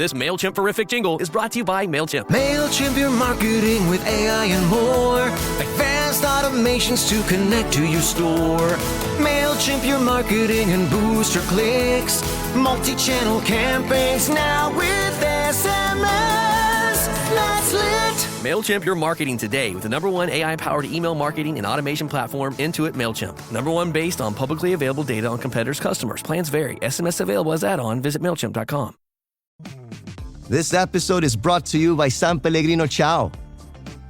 This MailChimp-verific jingle is brought to you by MailChimp. MailChimp, your marketing with AI and more. Advanced automations to connect to your store. MailChimp, your marketing and boost your clicks. Multi-channel campaigns now with SMS. That's lit. MailChimp your marketing today with the #1 AI-powered email marketing and automation platform, Intuit MailChimp. #1 based on publicly available data on competitors' customers. Plans vary. SMS available as add-on. Visit MailChimp.com. This episode is brought to you by San Pellegrino Ciao,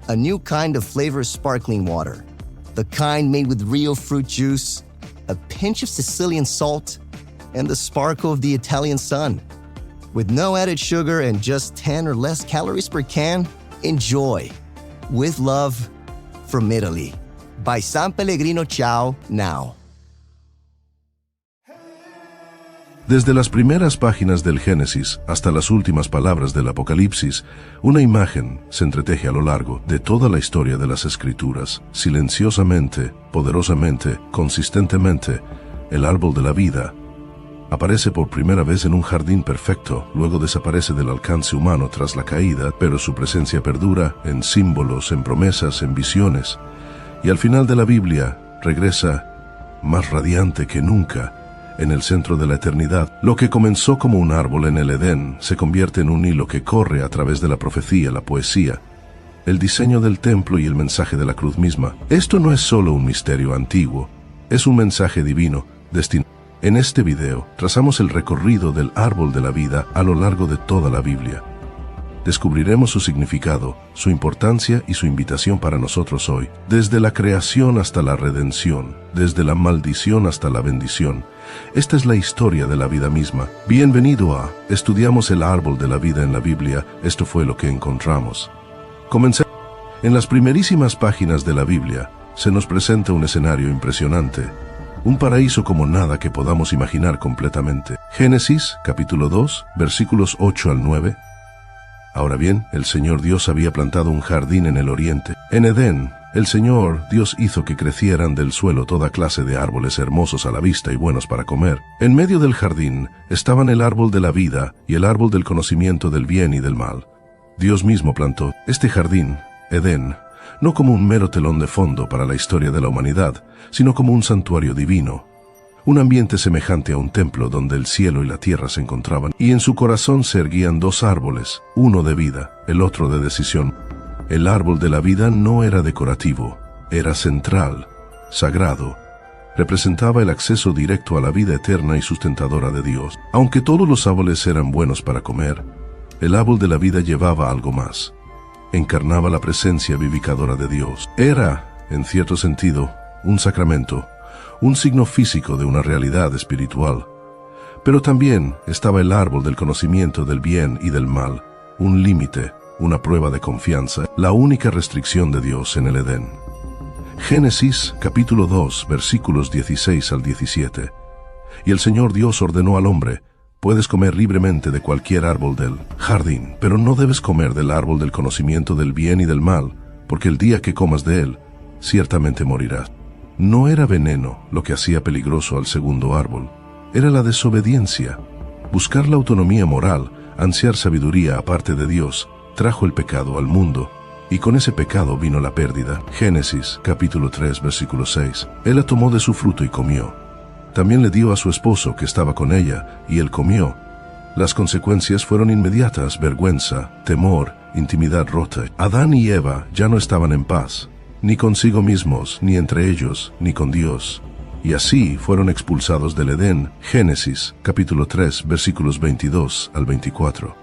a new kind of flavored sparkling water. The kind made with real fruit juice, a pinch of Sicilian salt, and the sparkle of the Italian sun. With no added sugar and just 10 or less calories per can, enjoy. With love, from Italy. By San Pellegrino Ciao now. Desde las primeras páginas del Génesis hasta las últimas palabras del Apocalipsis, una imagen se entreteje a lo largo de toda la historia de las Escrituras. Silenciosamente, poderosamente, consistentemente, el árbol de la vida aparece por primera vez en un jardín perfecto, luego desaparece del alcance humano tras la caída, pero su presencia perdura en símbolos, en promesas, en visiones, y al final de la Biblia regresa más radiante que nunca, en el centro de la eternidad. Lo que comenzó como un árbol en el Edén se convierte en un hilo que corre a través de la profecía, la poesía, el diseño del templo y el mensaje de la cruz misma. Esto no es solo un misterio antiguo, es un mensaje divino destinado. En este video trazamos el recorrido del árbol de la vida a lo largo de toda la Biblia. Descubriremos su significado, su importancia y su invitación para nosotros hoy. Desde la creación hasta la redención, desde la maldición hasta la bendición. Esta es la historia de la vida misma. Bienvenido a Estudiamos el árbol de la vida en la Biblia. Esto fue lo que encontramos. Comencemos. En las primerísimas páginas de la Biblia se nos presenta un escenario impresionante. Un paraíso como nada que podamos imaginar completamente. Génesis, capítulo 2, versículos 8 al 9. Ahora bien, el Señor Dios había plantado un jardín en el oriente. En Edén, el Señor Dios hizo que crecieran del suelo toda clase de árboles hermosos a la vista y buenos para comer. En medio del jardín estaban el árbol de la vida y el árbol del conocimiento del bien y del mal. Dios mismo plantó este jardín, Edén, no como un mero telón de fondo para la historia de la humanidad, sino como un santuario divino. Un ambiente semejante a un templo donde el cielo y la tierra se encontraban, y en su corazón se erguían dos árboles, uno de vida, el otro de decisión. El árbol de la vida no era decorativo, era central, sagrado. Representaba el acceso directo a la vida eterna y sustentadora de Dios. Aunque todos los árboles eran buenos para comer, el árbol de la vida llevaba algo más. Encarnaba la presencia vivificadora de Dios. Era, en cierto sentido, un sacramento, un signo físico de una realidad espiritual. Pero también estaba el árbol del conocimiento del bien y del mal, un límite, una prueba de confianza, la única restricción de Dios en el Edén. Génesis, capítulo 2, versículos 16 al 17. Y el Señor Dios ordenó al hombre: puedes comer libremente de cualquier árbol del jardín, pero no debes comer del árbol del conocimiento del bien y del mal, porque el día que comas de él, ciertamente morirás. No era veneno lo que hacía peligroso al segundo árbol, era la desobediencia. Buscar la autonomía moral, ansiar sabiduría aparte de Dios, trajo el pecado al mundo, y con ese pecado vino la pérdida. Génesis, capítulo 3, versículo 6. Él la tomó de su fruto y comió. También le dio a su esposo que estaba con ella, y él comió. Las consecuencias fueron inmediatas: vergüenza, temor, intimidad rota. Adán y Eva ya no estaban en paz, ni consigo mismos, ni entre ellos, ni con Dios. Y así fueron expulsados del Edén. Génesis, capítulo 3, versículos 22 al 24.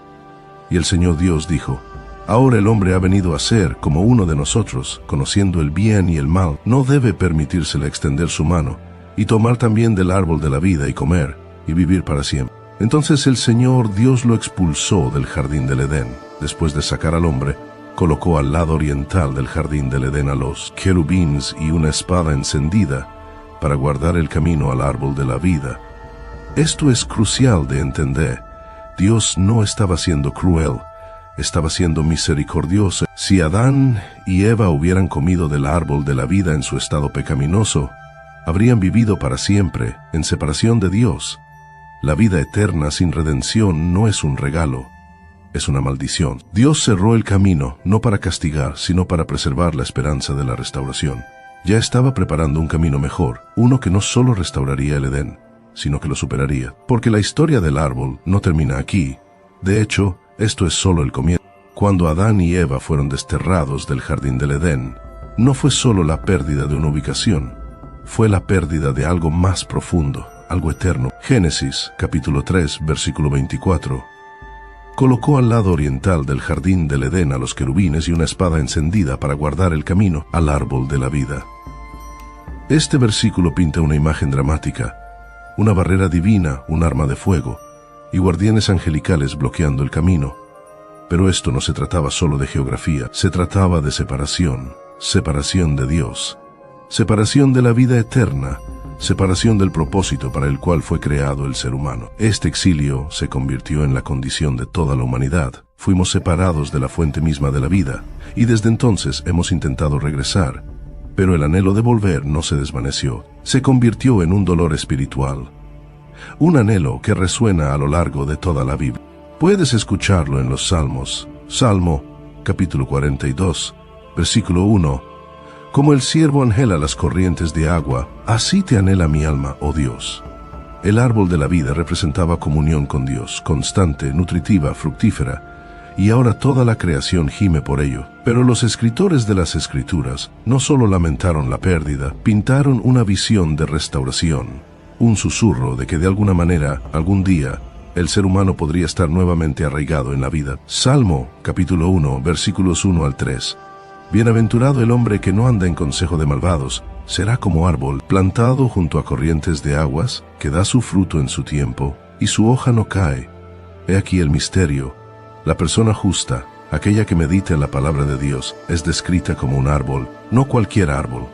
Y el Señor Dios dijo: ahora el hombre ha venido a ser como uno de nosotros, conociendo el bien y el mal. No debe permitírsele extender su mano y tomar también del árbol de la vida y comer, y vivir para siempre. Entonces el Señor Dios lo expulsó del jardín del Edén. Después de sacar al hombre, colocó al lado oriental del jardín del Edén a los querubines y una espada encendida para guardar el camino al árbol de la vida. Esto es crucial de entender. Dios no estaba siendo cruel, estaba siendo misericordioso. Si Adán y Eva hubieran comido del árbol de la vida en su estado pecaminoso, habrían vivido para siempre en separación de Dios. La vida eterna sin redención no es un regalo, es una maldición. Dios cerró el camino, no para castigar, sino para preservar la esperanza de la restauración. Ya estaba preparando un camino mejor, uno que no solo restauraría el Edén, sino que lo superaría. Porque la historia del árbol no termina aquí. De hecho, esto es solo el comienzo. Cuando Adán y Eva fueron desterrados del jardín del Edén, no fue solo la pérdida de una ubicación, fue la pérdida de algo más profundo, algo eterno. Génesis, capítulo 3, versículo 24. Colocó al lado oriental del jardín del Edén a los querubines y una espada encendida para guardar el camino al árbol de la vida. Este versículo pinta una imagen dramática, una barrera divina, un arma de fuego, y guardianes angelicales bloqueando el camino. Pero esto no se trataba solo de geografía, se trataba de separación, separación de Dios, separación de la vida eterna, separación del propósito para el cual fue creado el ser humano. Este exilio se convirtió en la condición de toda la humanidad. Fuimos separados de la fuente misma de la vida, y desde entonces hemos intentado regresar, pero el anhelo de volver no se desvaneció, se convirtió en un dolor espiritual, un anhelo que resuena a lo largo de toda la Biblia. Puedes escucharlo en los Salmos. Salmo, capítulo 42, versículo 1. Como el ciervo anhela las corrientes de agua, así te anhela mi alma, oh Dios. El árbol de la vida representaba comunión con Dios, constante, nutritiva, fructífera, y ahora toda la creación gime por ello. Pero los escritores de las Escrituras no solo lamentaron la pérdida, pintaron una visión de restauración, un susurro de que de alguna manera, algún día, el ser humano podría estar nuevamente arraigado en la vida. Salmo, capítulo 1, versículos 1 al 3. Bienaventurado el hombre que no anda en consejo de malvados, será como árbol plantado junto a corrientes de aguas, que da su fruto en su tiempo, y su hoja no cae. He aquí el misterio. La persona justa, aquella que medita en la palabra de Dios, es descrita como un árbol, no cualquier árbol.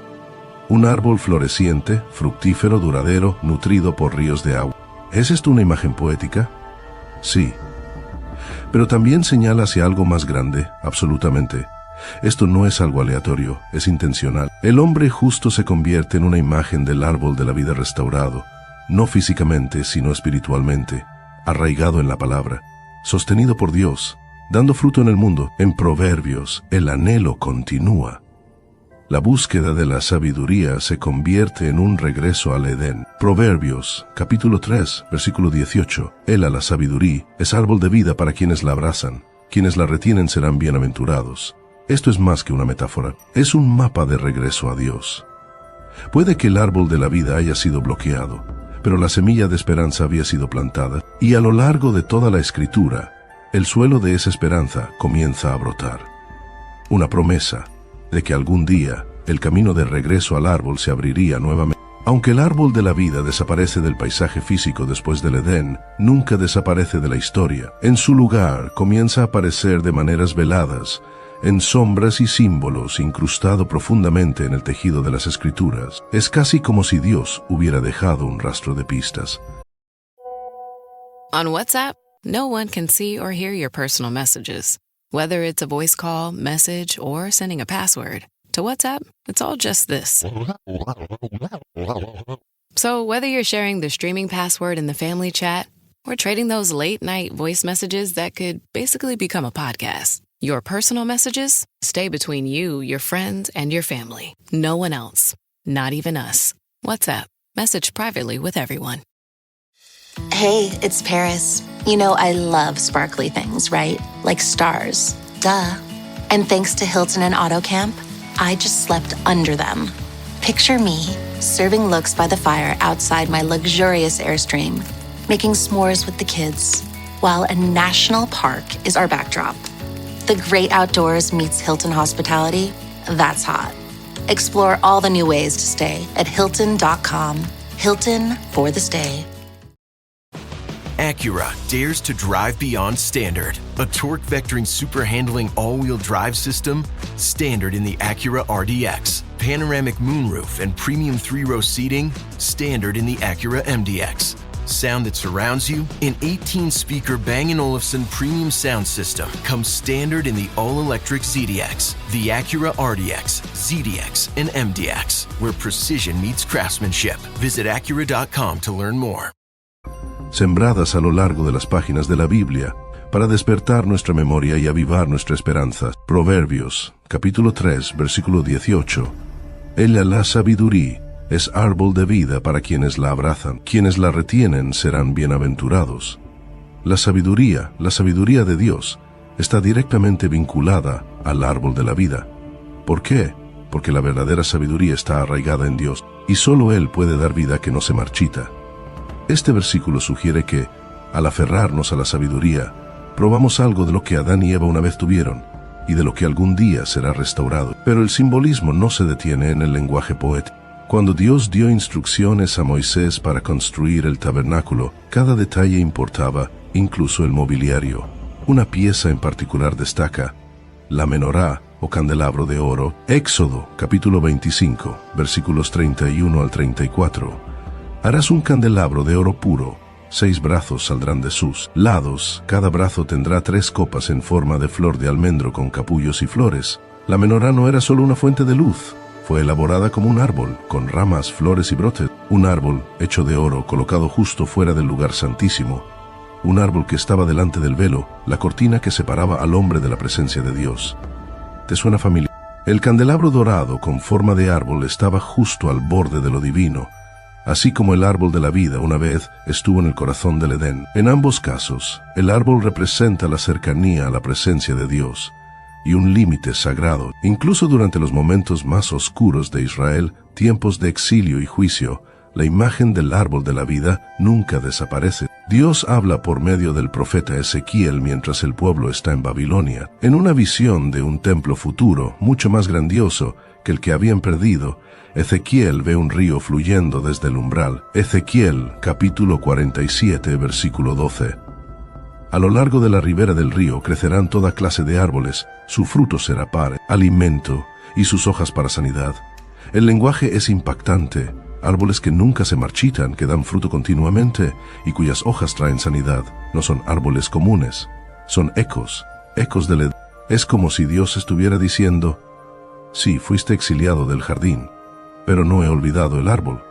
Un árbol floreciente, fructífero, duradero, nutrido por ríos de agua. ¿Es esto una imagen poética? Sí. Pero también señala hacia algo más grande, absolutamente. Esto no es algo aleatorio, es intencional. El hombre justo se convierte en una imagen del árbol de la vida restaurado, no físicamente, sino espiritualmente, arraigado en la palabra, sostenido por Dios, dando fruto en el mundo. En Proverbios, el anhelo continúa. La búsqueda de la sabiduría se convierte en un regreso al Edén. Proverbios, capítulo 3, versículo 18. Él, a la sabiduría, es árbol de vida para quienes la abrazan. Quienes la retienen serán bienaventurados. Esto es más que una metáfora. Es un mapa de regreso a Dios. Puede que el árbol de la vida haya sido bloqueado, pero la semilla de esperanza había sido plantada, y a lo largo de toda la Escritura, el suelo de esa esperanza comienza a brotar. Una promesa de que algún día el camino de regreso al árbol se abriría nuevamente. Aunque el árbol de la vida desaparece del paisaje físico después del Edén, nunca desaparece de la historia. En su lugar comienza a aparecer de maneras veladas, en sombras y símbolos, incrustado profundamente en el tejido de las Escrituras. Es casi como si Dios hubiera dejado un rastro de pistas. On WhatsApp, no one can see or hear your personal messages. Whether it's a voice call, message, or sending a password. To WhatsApp, it's all just this. So whether you're sharing the streaming password in the family chat or trading those late-night voice messages that could basically become a podcast, your personal messages stay between you, your friends, and your family. No one else. Not even us. WhatsApp. Message privately with everyone. Hey, it's Paris. You know I love sparkly things, right? Like stars. Duh. And thanks to Hilton and AutoCamp, I just slept under them. Picture me, serving looks by the fire outside my luxurious Airstream, making s'mores with the kids, while a national park is our backdrop. The great outdoors meets Hilton hospitality. That's hot. Explore all the new ways to stay at Hilton.com. Hilton for the stay. Acura dares to drive beyond standard. A torque-vectoring super-handling all-wheel drive system, standard in the Acura RDX. Panoramic moonroof and premium 3-row seating, standard in the Acura MDX. Sound that surrounds you, an 18-speaker Bang & Olufsen premium sound system comes standard in the all-electric ZDX, the Acura RDX, ZDX, and MDX, where precision meets craftsmanship. Visit Acura.com to learn more. Sembradas a lo largo de las páginas de la Biblia, para despertar nuestra memoria y avivar nuestra esperanza. Proverbios, capítulo 3, versículo 18. Ella, la sabiduría, es árbol de vida para quienes la abrazan. Quienes la retienen serán bienaventurados. La sabiduría de Dios, está directamente vinculada al árbol de la vida. ¿Por qué? Porque la verdadera sabiduría está arraigada en Dios, y solo Él puede dar vida que no se marchita. Este versículo sugiere que, al aferrarnos a la sabiduría, probamos algo de lo que Adán y Eva una vez tuvieron, y de lo que algún día será restaurado. Pero el simbolismo no se detiene en el lenguaje poético. Cuando Dios dio instrucciones a Moisés para construir el tabernáculo, cada detalle importaba, incluso el mobiliario. Una pieza en particular destaca: la menorá, o candelabro de oro. Éxodo, capítulo 25, versículos 31 al 34. Harás un candelabro de oro puro. 6 brazos saldrán de sus lados. Cada brazo tendrá 3 copas en forma de flor de almendro con capullos y flores. La menorá no era solo una fuente de luz. Fue elaborada como un árbol, con ramas, flores y brotes. Un árbol hecho de oro colocado justo fuera del lugar santísimo. Un árbol que estaba delante del velo, la cortina que separaba al hombre de la presencia de Dios. ¿Te suena familiar? El candelabro dorado con forma de árbol estaba justo al borde de lo divino, así como el árbol de la vida una vez estuvo en el corazón del Edén. En ambos casos, el árbol representa la cercanía a la presencia de Dios y un límite sagrado. Incluso durante los momentos más oscuros de Israel, tiempos de exilio y juicio, la imagen del árbol de la vida nunca desaparece. Dios habla por medio del profeta Ezequiel mientras el pueblo está en Babilonia, en una visión de un templo futuro, mucho más grandioso que el que habían perdido. Ezequiel ve un río fluyendo desde el umbral. Ezequiel, capítulo 47, versículo 12. A lo largo de la ribera del río crecerán toda clase de árboles, su fruto será para alimento y sus hojas para sanidad. El lenguaje es impactante. Árboles que nunca se marchitan, que dan fruto continuamente y cuyas hojas traen sanidad. No son árboles comunes, son ecos del Edén. Es como si Dios estuviera diciendo: sí, fuiste exiliado del jardín, pero no he olvidado el árbol.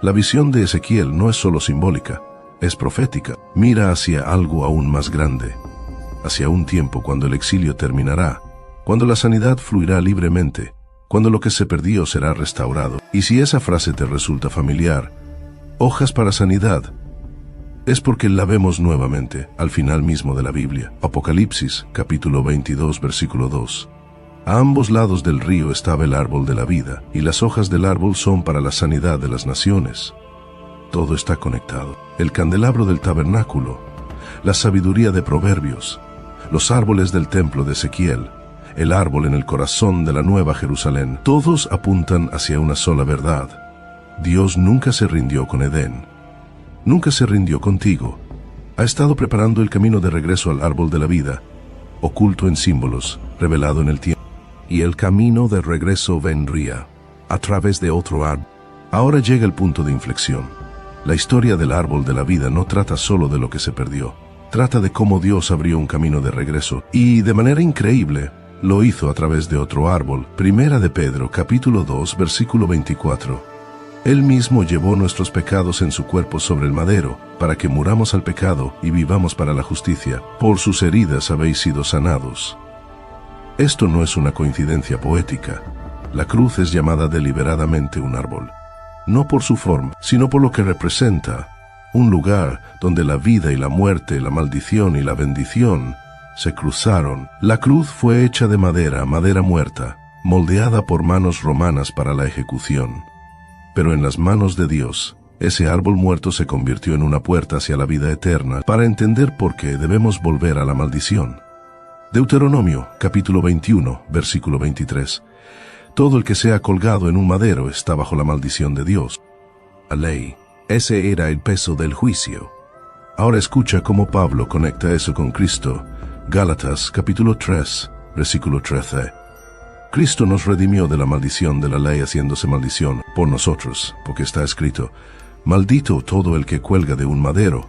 La visión de Ezequiel no es solo simbólica, es profética. Mira hacia algo aún más grande, hacia un tiempo cuando el exilio terminará, cuando la sanidad fluirá libremente, cuando lo que se perdió será restaurado. Y si esa frase te resulta familiar, hojas para sanidad, es porque la vemos nuevamente al final mismo de la Biblia. Apocalipsis, capítulo 22, versículo 2. A ambos lados del río estaba el árbol de la vida, y las hojas del árbol son para la sanidad de las naciones. Todo está conectado. El candelabro del tabernáculo, la sabiduría de Proverbios, los árboles del templo de Ezequiel, el árbol en el corazón de la Nueva Jerusalén, todos apuntan hacia una sola verdad. Dios nunca se rindió con Edén. Nunca se rindió contigo. Ha estado preparando el camino de regreso al árbol de la vida, oculto en símbolos, revelado en el tiempo. Y el camino de regreso vendría a través de otro árbol. Ahora llega el punto de inflexión. La historia del árbol de la vida no trata solo de lo que se perdió. Trata de cómo Dios abrió un camino de regreso, y de manera increíble, lo hizo a través de otro árbol. Primera de Pedro, capítulo 2, versículo 24. Él mismo llevó nuestros pecados en su cuerpo sobre el madero, para que muramos al pecado y vivamos para la justicia. Por sus heridas habéis sido sanados. Esto no es una coincidencia poética. La cruz es llamada deliberadamente un árbol, no por su forma, sino por lo que representa, un lugar donde la vida y la muerte, la maldición y la bendición se cruzaron. La cruz fue hecha de madera, madera muerta, moldeada por manos romanas para la ejecución. Pero en las manos de Dios, ese árbol muerto se convirtió en una puerta hacia la vida eterna, para entender por qué debemos volver a la maldición. Deuteronomio, capítulo 21, versículo 23. Todo el que sea colgado en un madero está bajo la maldición de Dios. La ley, ese era el peso del juicio. Ahora escucha cómo Pablo conecta eso con Cristo. Gálatas, capítulo 3, versículo 13. Cristo nos redimió de la maldición de la ley haciéndose maldición por nosotros, porque está escrito: maldito todo el que cuelga de un madero.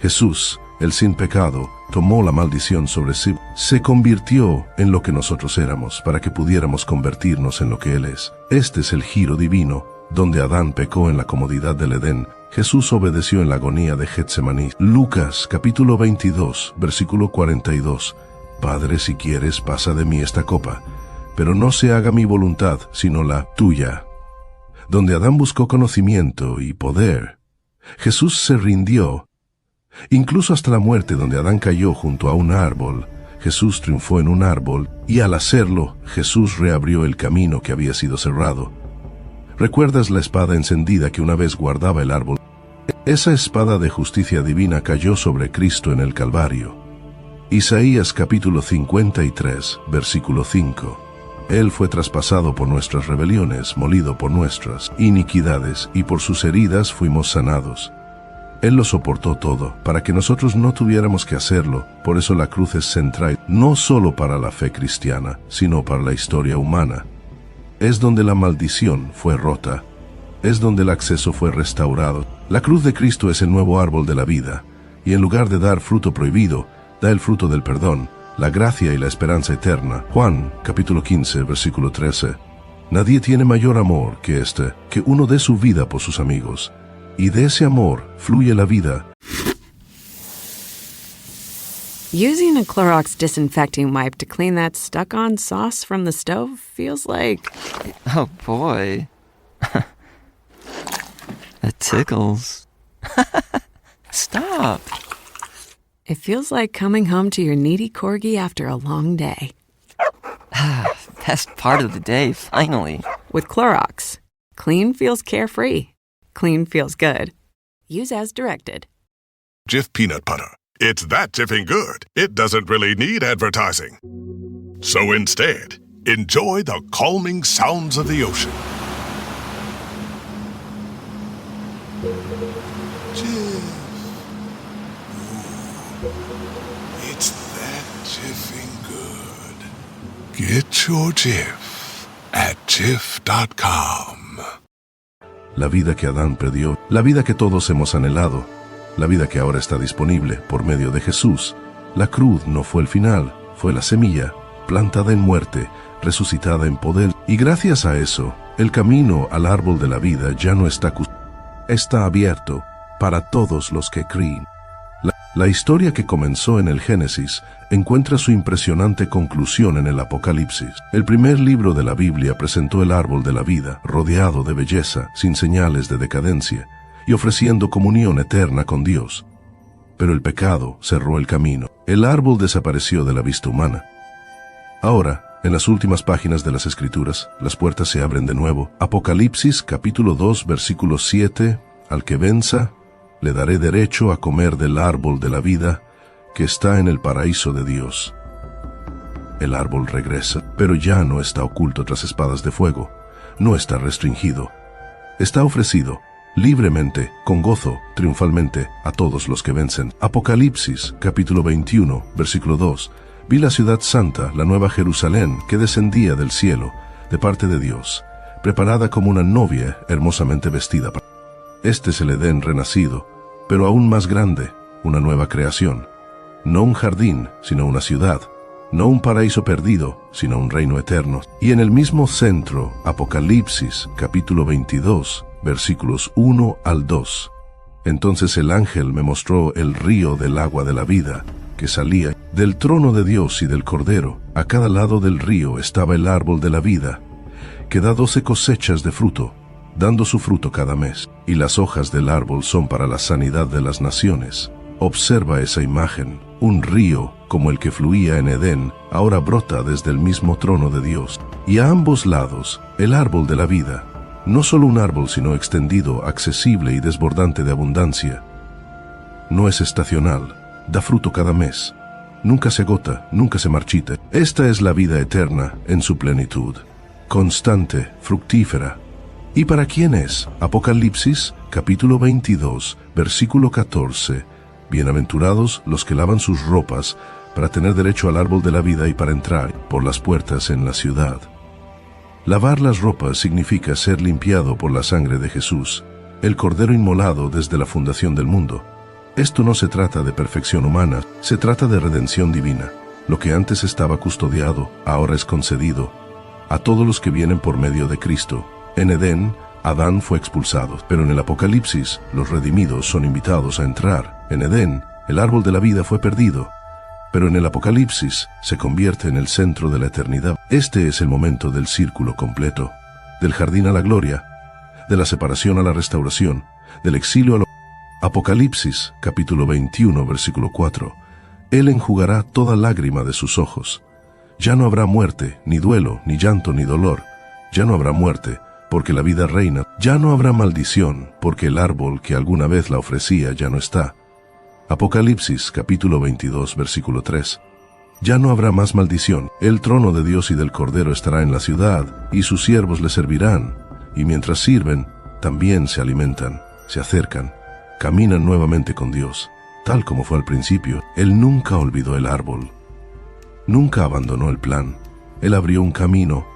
Jesús, el sin pecado, tomó la maldición sobre sí, se convirtió en lo que nosotros éramos, para que pudiéramos convertirnos en lo que Él es. Este es el giro divino, donde Adán pecó en la comodidad del Edén, Jesús obedeció en la agonía de Getsemaní. Lucas capítulo 22, versículo 42. Padre, si quieres, pasa de mí esta copa, pero no se haga mi voluntad, sino la tuya. Donde Adán buscó conocimiento y poder, Jesús se rindió. Incluso hasta la muerte, donde Adán cayó junto a un árbol, Jesús triunfó en un árbol, y al hacerlo, Jesús reabrió el camino que había sido cerrado. ¿Recuerdas la espada encendida que una vez guardaba el árbol? Esa espada de justicia divina cayó sobre Cristo en el Calvario. Isaías capítulo 53, versículo 5. Él fue traspasado por nuestras rebeliones, molido por nuestras iniquidades, y por sus heridas fuimos sanados. Él lo soportó todo, para que nosotros no tuviéramos que hacerlo. Por eso la cruz es central, no solo para la fe cristiana, sino para la historia humana. Es donde la maldición fue rota. Es donde el acceso fue restaurado. La cruz de Cristo es el nuevo árbol de la vida, y en lugar de dar fruto prohibido, da el fruto del perdón, la gracia y la esperanza eterna. Juan, capítulo 15, versículo 13. Nadie tiene mayor amor que este, que uno dé su vida por sus amigos. Y de ese amor fluye la vida. Using a Clorox disinfecting wipe to clean that stuck-on sauce from the stove feels like... Oh, boy. That tickles. Stop. It feels like coming home to your needy corgi after a long day. Best part of the day, finally. With Clorox, clean feels carefree. Clean feels good. Use as directed. Jif peanut butter. It's that jiffing good, it doesn't really need advertising. So instead, enjoy the calming sounds of the ocean. Jif. Ooh, it's that jiffing good. Get your Jif at Jif.com. La vida que Adán perdió, la vida que todos hemos anhelado, la vida que ahora está disponible por medio de Jesús. La cruz no fue el final, fue la semilla, plantada en muerte, resucitada en poder. Y gracias a eso, el camino al árbol de la vida ya no está abierto para todos los que creen. La historia que comenzó en el Génesis encuentra su impresionante conclusión en el Apocalipsis. El primer libro de la Biblia presentó el árbol de la vida, rodeado de belleza, sin señales de decadencia, y ofreciendo comunión eterna con Dios. Pero el pecado cerró el camino. El árbol desapareció de la vista humana. Ahora, en las últimas páginas de las Escrituras, las puertas se abren de nuevo. Apocalipsis capítulo 2, versículo 7, al que venza, le daré derecho a comer del árbol de la vida que está en el paraíso de Dios. El árbol regresa, pero ya no está oculto tras espadas de fuego. No está restringido. Está ofrecido libremente, con gozo, triunfalmente, a todos los que vencen. Apocalipsis capítulo 21, versículo 2. Vi la ciudad santa, la nueva Jerusalén, que descendía del cielo, de parte de Dios, preparada como una novia hermosamente vestida. Este es el Edén renacido, pero aún más grande, una nueva creación. No un jardín, sino una ciudad. No un paraíso perdido, sino un reino eterno. Y en el mismo centro, Apocalipsis, capítulo 22, versículos 1 al 2. Entonces el ángel me mostró el río del agua de la vida, que salía del trono de Dios y del Cordero. A cada lado del río estaba el árbol de la vida, que da 12 cosechas de fruto, dando su fruto cada mes, y las hojas del árbol son para la sanidad de las naciones. Observa esa imagen. Un río, como el que fluía en Edén, ahora brota desde el mismo trono de Dios. Y a ambos lados, el árbol de la vida. No solo un árbol, sino extendido, accesible y desbordante de abundancia. No es estacional, da fruto cada mes. Nunca se agota, nunca se marchita. Esta es la vida eterna en su plenitud. Constante, fructífera. ¿Y para quién es? Apocalipsis, capítulo 22, versículo 14. Bienaventurados los que lavan sus ropas para tener derecho al árbol de la vida y para entrar por las puertas en la ciudad. Lavar las ropas significa ser limpiado por la sangre de Jesús, el Cordero inmolado desde la fundación del mundo. Esto no se trata de perfección humana, se trata de redención divina. Lo que antes estaba custodiado, ahora es concedido a todos los que vienen por medio de Cristo. En Edén, Adán fue expulsado, pero en el Apocalipsis, los redimidos son invitados a entrar. En Edén, el árbol de la vida fue perdido, pero en el Apocalipsis se convierte en el centro de la eternidad. Este es el momento del círculo completo, del jardín a la gloria, de la separación a la restauración, del exilio a lo... Apocalipsis, capítulo 21, versículo 4. Él enjugará toda lágrima de sus ojos. Ya no habrá muerte, ni duelo, ni llanto, ni dolor. Ya no habrá muerte, porque la vida reina. Ya no habrá maldición, porque el árbol que alguna vez la ofrecía ya no está. Apocalipsis, capítulo 22, versículo 3. Ya no habrá más maldición. El trono de Dios y del Cordero estará en la ciudad, y sus siervos le servirán. Y mientras sirven, también se alimentan, se acercan, caminan nuevamente con Dios, tal como fue al principio. Él nunca olvidó el árbol. Nunca abandonó el plan. Él abrió un camino,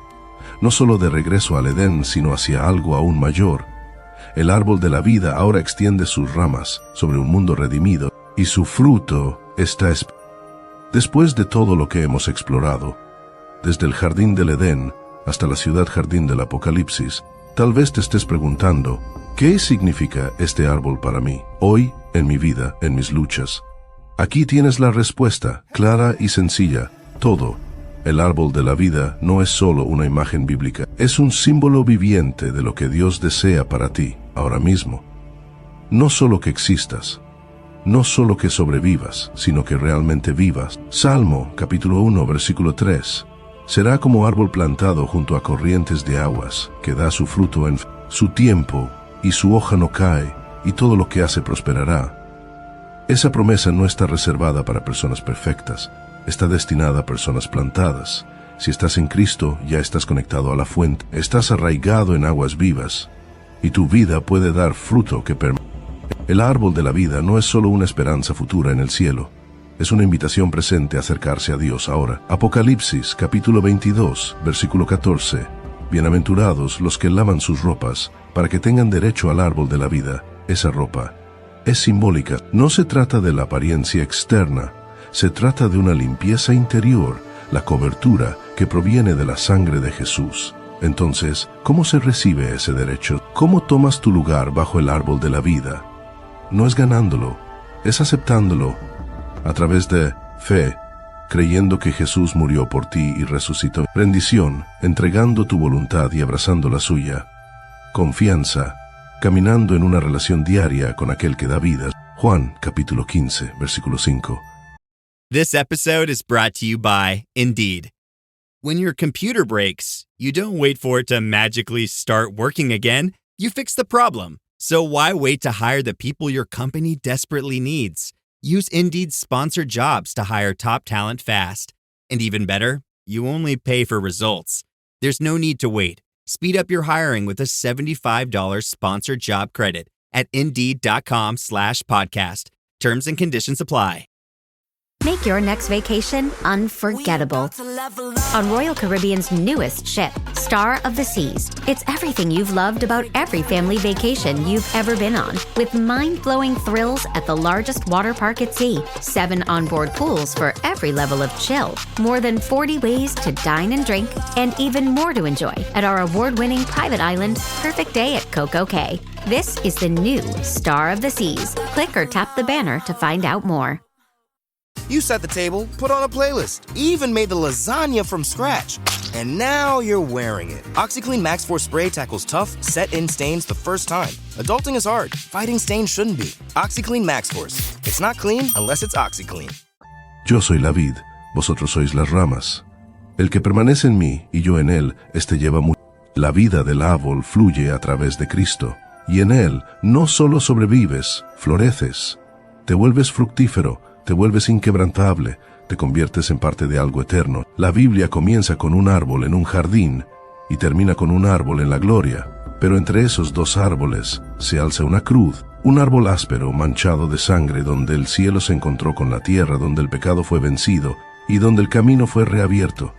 no solo de regreso al Edén, sino hacia algo aún mayor. El árbol de la vida ahora extiende sus ramas sobre un mundo redimido, y su fruto está Después de todo lo que hemos explorado, desde el jardín del Edén hasta la ciudad jardín del Apocalipsis, tal vez te estés preguntando, ¿qué significa este árbol para mí, hoy, en mi vida, en mis luchas? Aquí tienes la respuesta, clara y sencilla. Todo. El árbol de la vida no es solo una imagen bíblica, es un símbolo viviente de lo que Dios desea para ti, ahora mismo. No solo que existas, no solo que sobrevivas, sino que realmente vivas. Salmo, capítulo 1, versículo 3. Será como árbol plantado junto a corrientes de aguas, que da su fruto en su tiempo, y su hoja no cae, y todo lo que hace prosperará. Esa promesa no está reservada para personas perfectas, está destinada a personas plantadas. Si estás en Cristo, ya estás conectado a la fuente, estás arraigado en aguas vivas, y tu vida puede dar fruto que permanece. El árbol de la vida no es solo una esperanza futura en el cielo, es una invitación presente a acercarse a Dios ahora. Apocalipsis, capítulo 22, versículo 14. Bienaventurados los que lavan sus ropas, para que tengan derecho al árbol de la vida. Esa ropa es simbólica. No se trata de la apariencia externa, se trata de una limpieza interior, la cobertura que proviene de la sangre de Jesús. Entonces, ¿cómo se recibe ese derecho? ¿Cómo tomas tu lugar bajo el árbol de la vida? No es ganándolo, es aceptándolo, a través de fe, creyendo que Jesús murió por ti y resucitó. Rendición, entregando tu voluntad y abrazando la suya. Confianza, caminando en una relación diaria con aquel que da vida. Juan, capítulo 15, versículo 5. This episode is brought to you by Indeed. When your computer breaks, you don't wait for it to magically start working again. You fix the problem. So why wait to hire the people your company desperately needs? Use Indeed's sponsored jobs to hire top talent fast. And even better, you only pay for results. There's no need to wait. Speed up your hiring with a $75 sponsored job credit at Indeed.com/podcast. Terms and conditions apply. Make your next vacation unforgettable on Royal Caribbean's newest ship, Star of the Seas. It's everything you've loved about every family vacation you've ever been on, with mind-blowing thrills at the largest water park at sea, 7 onboard pools for every level of chill, more than 40 ways to dine and drink, and even more to enjoy at our award-winning private island, Perfect Day at Coco Cay. This is the new Star of the Seas. Click or tap the banner to find out more. You set the table, put on a playlist, even made the lasagna from scratch. And now you're wearing it. OxyClean Max Force Spray tackles tough, set-in stains the first time. Adulting is hard. Fighting stains shouldn't be. OxyClean Max Force. It's not clean unless it's OxyClean. Yo soy la vid, vosotros sois las ramas. El que permanece en mí y yo en él, este lleva mucho. La vida del árbol fluye a través de Cristo. Y en él no solo sobrevives, floreces. Te vuelves fructífero, te vuelves inquebrantable, te conviertes en parte de algo eterno. La Biblia comienza con un árbol en un jardín y termina con un árbol en la gloria, pero entre esos dos árboles se alza una cruz, un árbol áspero, manchado de sangre, donde el cielo se encontró con la tierra, donde el pecado fue vencido y donde el camino fue reabierto.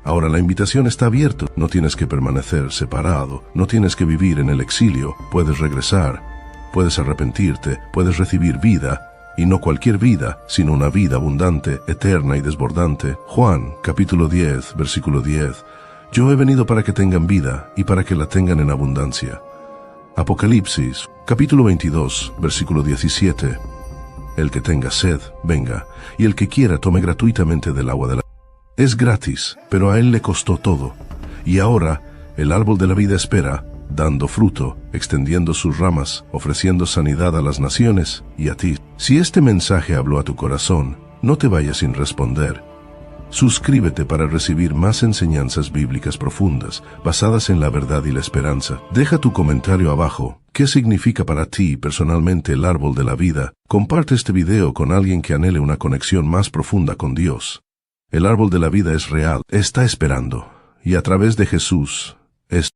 Ahora la invitación está abierta, no tienes que permanecer separado, no tienes que vivir en el exilio, puedes regresar, puedes arrepentirte, puedes recibir vida. Y no cualquier vida, sino una vida abundante, eterna y desbordante. Juan, capítulo 10, versículo 10. Yo he venido para que tengan vida y para que la tengan en abundancia. Apocalipsis, capítulo 22, versículo 17. El que tenga sed, venga, y el que quiera tome gratuitamente del agua de la vida. Es gratis, pero a él le costó todo. Y ahora, el árbol de la vida espera, dando fruto, extendiendo sus ramas, ofreciendo sanidad a las naciones y a ti. Si este mensaje habló a tu corazón, no te vayas sin responder. Suscríbete para recibir más enseñanzas bíblicas profundas, basadas en la verdad y la esperanza. Deja tu comentario abajo. ¿Qué significa para ti personalmente el árbol de la vida? Comparte este video con alguien que anhele una conexión más profunda con Dios. El árbol de la vida es real, está esperando, y a través de Jesús, es